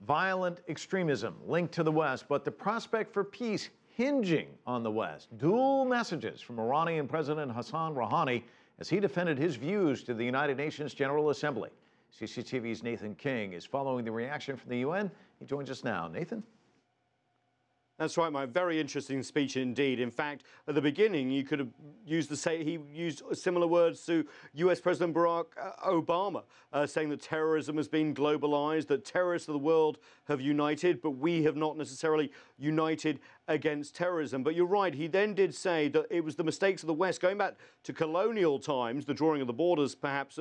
Violent extremism linked to the West, but the prospect for peace hinging on the West. Dual messages from Iranian President Hassan Rouhani as he defended his views to the United Nations General Assembly. CCTV's Nathan King is following the reaction from the UN. He joins us now. Nathan? That's right, Mike. Very interesting speech indeed. In fact, at the beginning, you could have used he used similar words to US President Barack Obama, saying that terrorism has been globalized, that terrorists of the world have united, but we have not necessarily united against terrorism. But you're right, he then did say that it was the mistakes of the West, going back to colonial times, the drawing of the borders perhaps,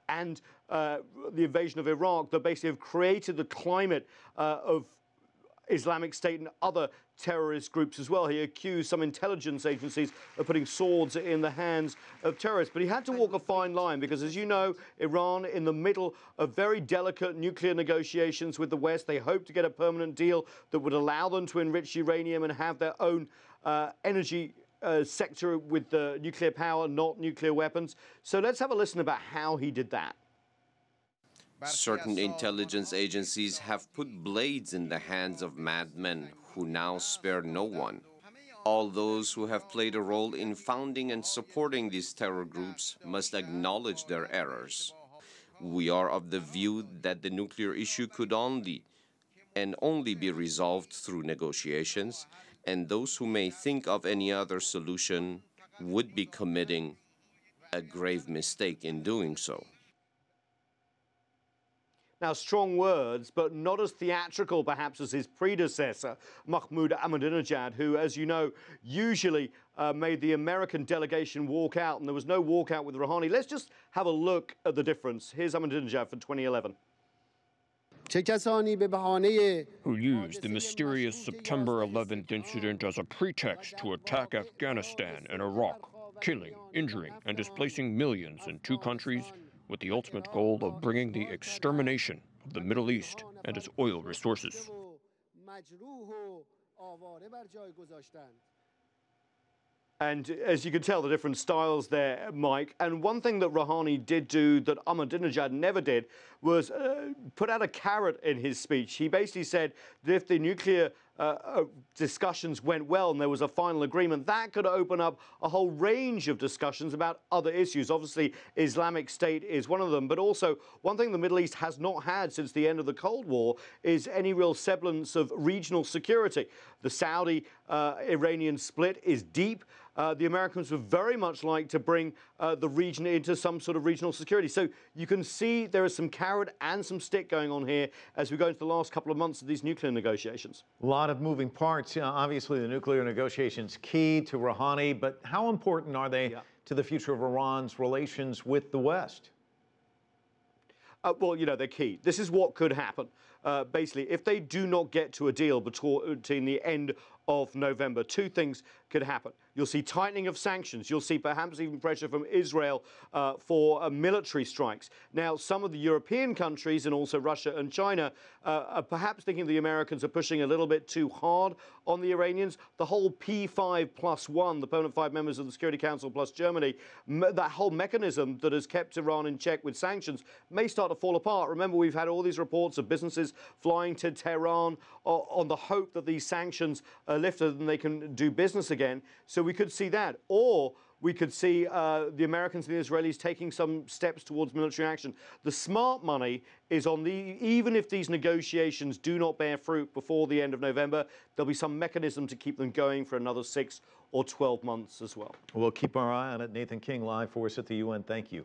and the invasion of Iraq, that basically have created the climate of Islamic State and other terrorist groups as well. He accused some intelligence agencies of putting swords in the hands of terrorists. But he had to walk a fine line because, as you know, Iran, in the middle of very delicate nuclear negotiations with the West, they hope to get a permanent deal that would allow them to enrich uranium and have their own energy sector with nuclear power, not nuclear weapons. So let's have a listen about how he did that. Certain intelligence agencies have put blades in the hands of madmen who now spare no one. All those who have played a role in founding and supporting these terror groups must acknowledge their errors. We are of the view that the nuclear issue could only be resolved through negotiations, and those who may think of any other solution would be committing a grave mistake in doing so. Now, strong words, but not as theatrical, perhaps, as his predecessor, Mahmoud Ahmadinejad, who, as you know, usually made the American delegation walk out, and there was no walkout with Rouhani. Let's just have a look at the difference. Here's Ahmadinejad for 2011. Who used the mysterious September 11th incident as a pretext to attack Afghanistan and Iraq, killing, injuring, and displacing millions in two countries, with the ultimate goal of bringing the extermination of the Middle East and its oil resources. And as you can tell, the different styles there, Mike. And one thing that Rouhani did do that Ahmadinejad never did was put out a carrot in his speech. He basically said that if the nuclear discussions went well and there was a final agreement, that could open up a whole range of discussions about other issues. Obviously, Islamic State is one of them. But also, one thing the Middle East has not had since the end of the Cold War is any real semblance of regional security. The Saudi-Iranian split is deep. The Americans would very much like to bring the region into some sort of regional security. So you can see there is some carrot and some stick going on here as we go into the last couple of months of these nuclear negotiations. A lot of moving parts. Obviously, the nuclear negotiations key to Rouhani, but how important are they to the future of Iran's relations with the West? Well, you know, they're key. This is what could happen. Basically, if they do not get to a deal between the end of November, two things could happen. You'll see tightening of sanctions. You'll see perhaps even pressure from Israel for military strikes. Now, some of the European countries and also Russia and China are perhaps thinking the Americans are pushing a little bit too hard on the Iranians. The whole P5+1, the permanent 5 members of the Security Council plus Germany, that whole mechanism that has kept Iran in check with sanctions may start to fall apart. Remember, we've had all these reports of businesses flying to Tehran on the hope that these sanctions are lifted and they can do business again. So we could see that. Or we could see the Americans and the Israelis taking some steps towards military action. The smart money is on even if these negotiations do not bear fruit before the end of November, there'll be some mechanism to keep them going for another 6 or 12 months as well. We'll keep our eye on it. Nathan King, live for us at the UN. Thank you.